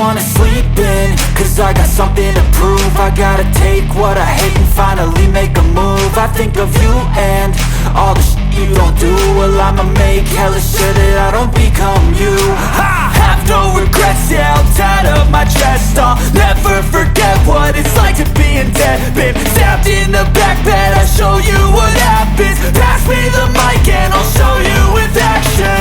wanna sleep in, cause I got something to prove. I gotta take what I hate and finally make a move. I think of you and all the shit you don't do. Well, I'ma make hella sure that I don't become you. I have no regrets, yeah, I'll tie up my chest. I'll never forget what it's like to be in debt. Been stabbed in the back bed, I'll show you what happens. Pass me the mic and I'll show you with action.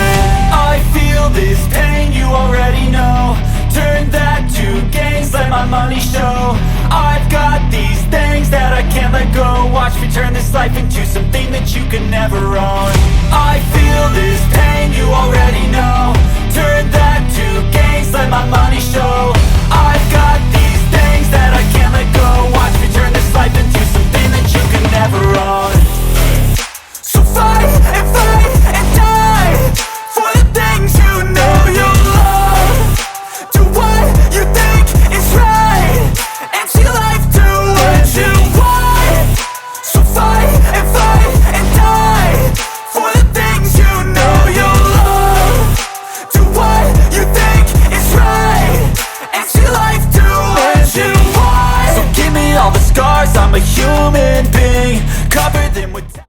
I feel this pain, you already know. Turn that to gains, let my money show. I've got these things that I can't let go. Watch me turn this life into something that you can never own. I feel this pain, you already know. Turn that to gains, let my money show. I've got these things that I can't let go. Watch me turn this life into something that you can never own. So fight and die for the things you know you love. Do what you think is right and see life do what you want. So fight and die for the things you know you love. Do what you think is right and see life do what you want. So give me all the scars, I'm a human being. Cover them with